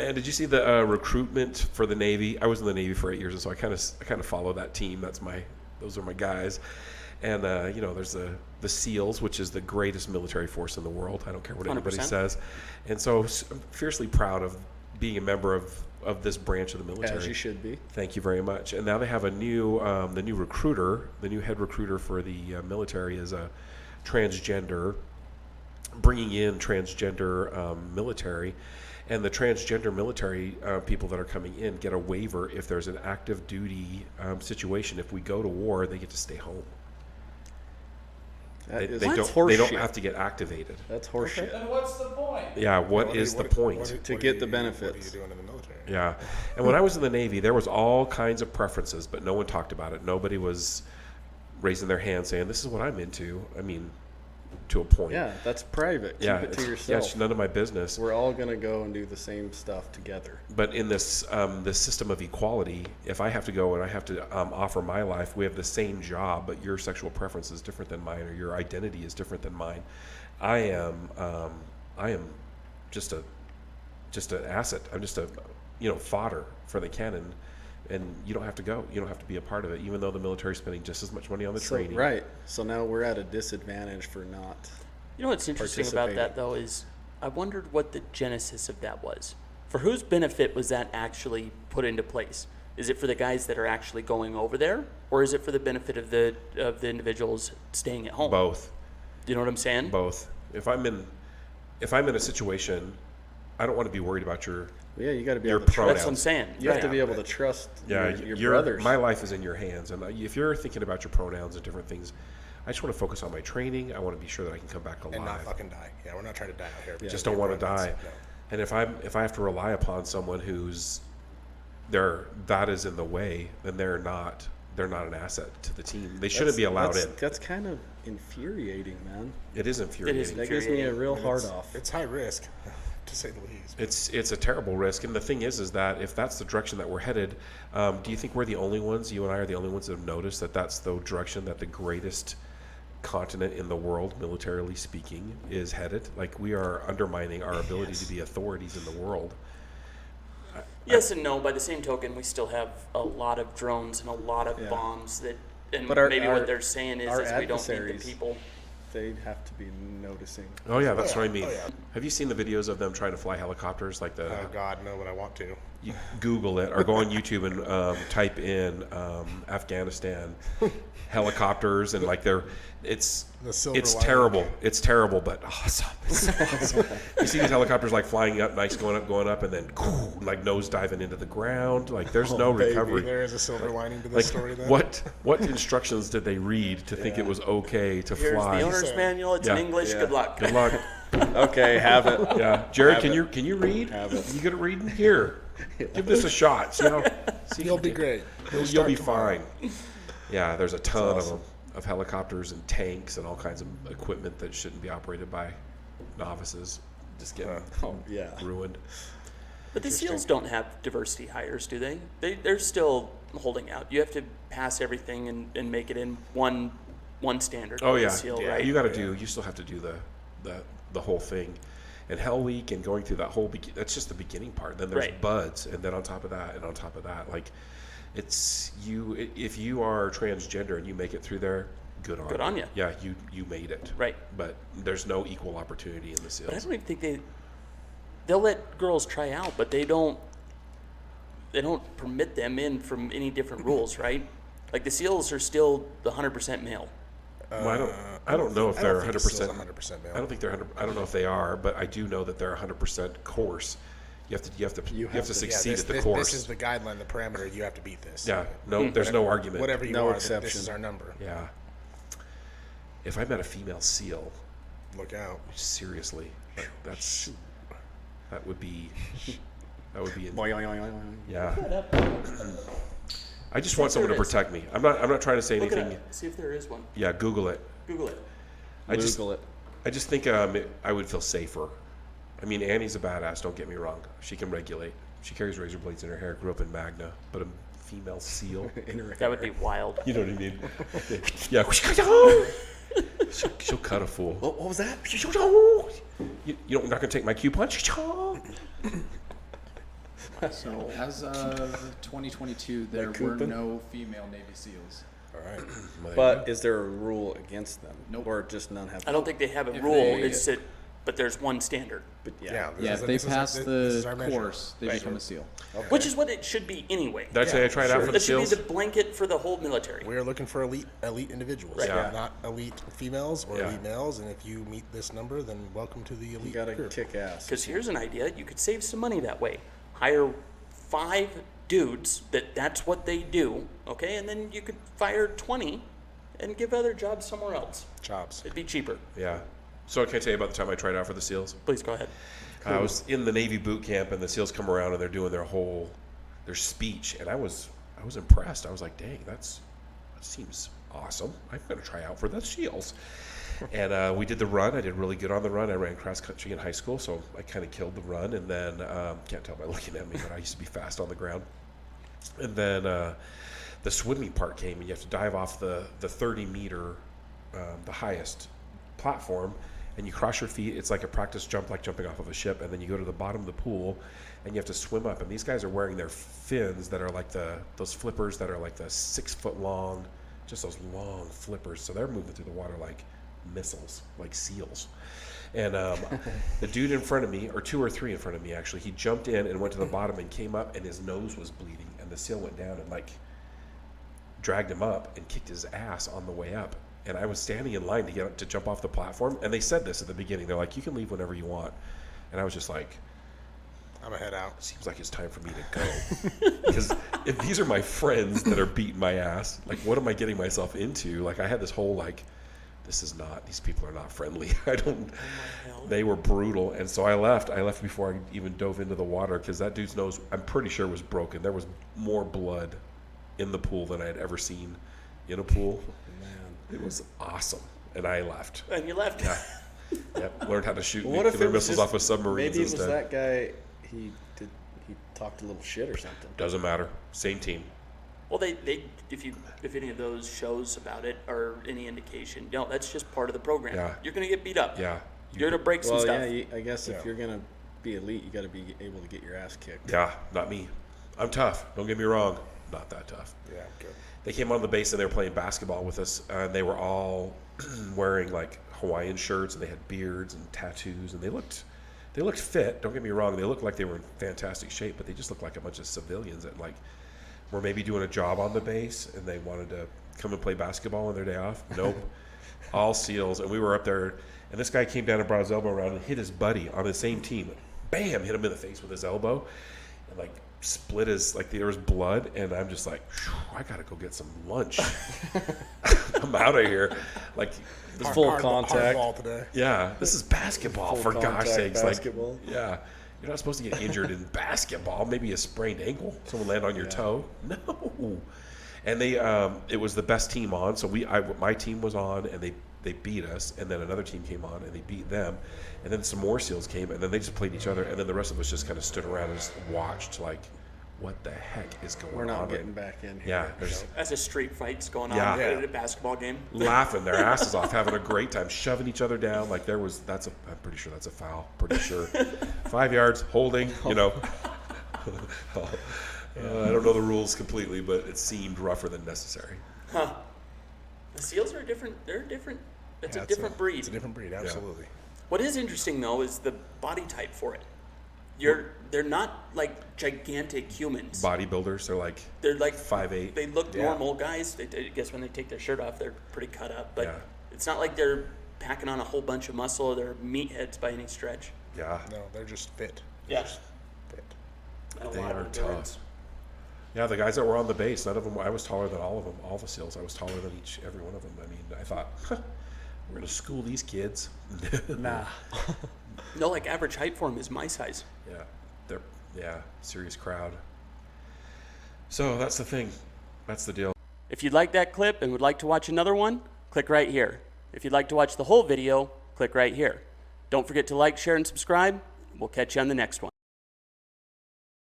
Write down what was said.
And did you see the recruitment for the Navy? I was in the Navy for 8 years, and so I kind of follow that team. Those are my guys. And there's the SEALs, which is the greatest military force in the world. I don't care what anybody 100%. says. And so I'm fiercely proud of being a member of this branch of the military. As you should be. Thank you very much. And now they have the new recruiter, the new head recruiter for the military is a transgender, bringing in transgender military. And the transgender military people that are coming in get a waiver if there's an active duty situation. If we go to war, they get to stay home. They don't have to get activated. That's horseshit. Then what's the point? Yeah, what is the point? To get the benefits. What are you doing in the military? Yeah. And when I was in the Navy, there was all kinds of preferences, but no one talked about it. Nobody was raising their hand saying, this is what I'm into. I mean, to a point. Yeah, that's private. Keep it to yourself. Yeah, it's none of my business. We're all going to go and do the same stuff together. But in this system of equality, if I have to go and I have to offer my life, we have the same job, but your sexual preference is different than mine, or your identity is different than mine. I am just an asset. I'm just a fodder for the cannon, and you don't have to go. You don't have to be a part of it, even though the military's spending just as much money on the training. Right. So now we're at a disadvantage for not. You know what's interesting about that, though, is I wondered what the genesis of that was. For whose benefit was that actually put into place? Is it for the guys that are actually going over there, or is it for the benefit of the individuals staying at home? Both. Do you know what I'm saying? Both. If I'm in a situation, I don't want to be worried about your you got to be your able to pronouns. That's what I'm saying. You have to be able to trust your brothers. My life is in your hands, and if you're thinking about your pronouns and different things, I just want to focus on my training. I want to be sure that I can come back alive And not fucking die. Yeah, we're not trying to die out here. Just don't want to die. No. And if I have to rely upon someone who's that is in the way, then they're not an asset to the team. They shouldn't be allowed in. That's kind of infuriating, man. It is infuriating. That gives me a real hard off. It's high risk, to say the least. It's a terrible risk, and the thing is that if that's the direction that we're headed, do you think we're the only ones? You and I are the only ones that have noticed that that's the direction that the greatest continent in the world, militarily speaking, is headed? Like, we are undermining our ability to be authorities in the world. Yes and no. By the same token, we still have a lot of drones and a lot of bombs that, and But what they're saying is we don't need the people. They'd have to be noticing. Oh yeah, that's what I mean. Oh, yeah. Have you seen the videos of them trying to fly helicopters? Like Oh God, no, but I want to. You Google it or go on YouTube and type in Afghanistan helicopters, and like it's silver lining. terrible. It's terrible, but awesome. It's awesome. You see these helicopters like flying up, nice, going up, and then like nose diving into the ground. Like there's no recovery. There is a silver lining to this story. Then what instructions did they read to think it was okay to Here's fly? the owner's manual. It's in English. Yeah. Good luck. Good luck. Okay, have it. Yeah, Jared, Have can you read? Have it. You good at reading? Here, give this a shot. See you'll be great. You'll be fine. Yeah, there's a ton of helicopters and tanks and all kinds of equipment that shouldn't be operated by novices. Just getting ruined. But the SEALs don't have diversity hires, do they? They're still holding out. You have to pass everything and make it in one standard. Oh yeah, SEAL, right? You still have to do the whole thing. And Hell Week and going through that whole that's just the beginning part. Then there's buds, and then on top of that, like it's you. If you are transgender and you make it through there, good on you. Yeah, you made it. Right. But there's no equal opportunity in the SEALs. But I don't even think they'll let girls try out, but they don't permit them in from any different rules, right? Like the SEAls are still the 100% male. Well, I don't know if they're 100%. 100% male. I don't think they're 100. I don't know if they are, but I do know that they're 100% course. You have to succeed at the course. This is the guideline, the parameter. You have to beat this. Yeah. No, there's no argument. Whatever you No are, exception. this is our number. Yeah. If I met a female SEAL, Look out. seriously, that would be yeah. I just want someone to protect me. I'm not trying to say Look anything. it up. See if there is one. Yeah, Google it. Google it. I just it. think I would feel safer. I mean, Annie's a badass. Don't get me wrong. She can regulate. She carries razor blades in her hair. Grew up in Magna, but a female SEAL. That would be wild. You know what I mean? Yeah. She'll cut a fool. What was that? You're not going to take my cue punch? So as of 2022, there were Coopin'? no female Navy SEALs. All right. Well, there you But go. is there a rule against them? Nope. Or just none have? I don't think they have a If rule. they- It's that, but there's one standard, But Yeah. Yeah, if they pass this the is our measure. course, they become a SEAL. which is what it should be anyway. Did I say I tried out for the That should be SEAls? the blanket for the whole military. We are looking for elite individuals, Right. Yeah. not elite females or Yeah. elite males. And if you meet this number, then welcome to the elite You gotta group. kick ass. Because here's an idea: you could save some money that way. Hire 5 dudes that's what they do, okay, and then you could fire 20 and give other jobs somewhere else. Chops. It'd be cheaper. Yeah. So can I tell you about the time I tried out for the SEALs? Please go ahead. I was in the Navy boot camp, and the SEALs come around and they're doing their speech, and I was impressed. I was like, dang, that seems awesome. I'm going to try out for the SEALs. And we did the run. I did really good on the run. I ran cross country in high school, so I kind of killed the run. And then can't tell by looking at me, but I used to be fast on the ground. And then the swimming part came, and you have to dive off the 30-meter, the highest platform, and you cross your feet. It's like a practice jump, like jumping off of a ship, and then you go to the bottom of the pool, and you have to swim up. And these guys are wearing their fins that are like those flippers that are like the 6 foot long, just those long flippers. So they're moving through the water like missiles, like seals. And the dude in front of me, or 2 or 3 in front of me actually, he jumped in and went to the bottom and came up, and his nose was bleeding, and the SEAL went down and like dragged him up and kicked his ass on the way up. And I was standing in line to jump off the platform, and they said this at the beginning. They're like, you can leave whenever you want. And I was just like, I'm a head out. seems like it's time for me to go. Because if these are my friends that are beating my ass, like, what am I getting myself into? Like, I had this whole, like, these people are not friendly. They were brutal. And so I left before I even dove into the water, because that dude's nose, I'm pretty sure, was broken. There was more blood in the pool than I had ever seen in a pool. It was awesome. And I left. And you left. Yeah. Yep. Learned how to shoot What if nuclear it was missiles just- off of submarines Maybe it was instead. that guy. He talked a little shit or something. Doesn't matter. Same team. Well, they if any of those shows about it are any indication, that's just part of the program. Yeah. You're gonna get beat up. Yeah. You're gonna break some Well, stuff. yeah. I guess Yeah. if you're gonna be elite, you got to be able to get your ass kicked. Yeah, not me. I'm tough. Don't get me wrong. Not that tough. Yeah, good. They came on the base and they were playing basketball with us, and they were all wearing like Hawaiian shirts, and they had beards and tattoos, and they looked fit. Don't get me wrong. They looked like they were in fantastic shape, but they just looked like a bunch of civilians that like were maybe doing a job on the base, and they wanted to come and play basketball on their day off. Nope. All SEALs. And we were up there, and this guy came down and brought his elbow around and hit his buddy on the same team. Bam! Hit him in the face with his elbow, and like split his, like there was blood, and I'm just like, I gotta go get some lunch. I'm out of here. Like, this Full Hard contact. ball today. yeah, this is basketball, Full for gosh contact sakes. basketball. Like, yeah, you're not supposed to get injured in basketball. Maybe a sprained ankle, someone land on your toe. No. And they, it was the best team on. So my team was on, and they beat us. And then another team came on, and they beat them. And then some more SEALs came, and then they just played each other. And then the rest of us just kind of stood around and just watched, like, what the heck is going on? We're not right getting back in here. Yeah, there's As a street fight's going on Yeah. at a basketball game. laughing their asses off, having a great time, shoving each other down. Like I'm pretty sure that's a foul. Pretty sure. 5 yards, holding, I don't know the rules completely, but it seemed rougher than necessary. Huh. The SEALs are different. They're different. It's Yeah, a different breed. It's a different breed, absolutely. What is interesting though is the body type for it. They're not like gigantic humans. Bodybuilders, They're like 5'8". They look Yeah. normal guys. I guess when they take their shirt off, they're pretty cut up. But Yeah. it's not like they're packing on a whole bunch of muscle or they're meatheads by any stretch. Yeah, No, they're just fit. Yeah. Fit. A they lot of are endurance. tough. Yeah, the guys that were on the base, none of them. I was taller than all of them. All the SEALs, I was taller than every one of them. I mean, I thought, we're gonna school these kids. Nah. No, like average height for them is my size. They're serious crowd. So that's the thing. That's the deal. If you'd like that clip and would like to watch another one, click right here. If you'd like to watch the whole video, click right here. Don't forget to like, share, and subscribe. We'll catch you on the next one.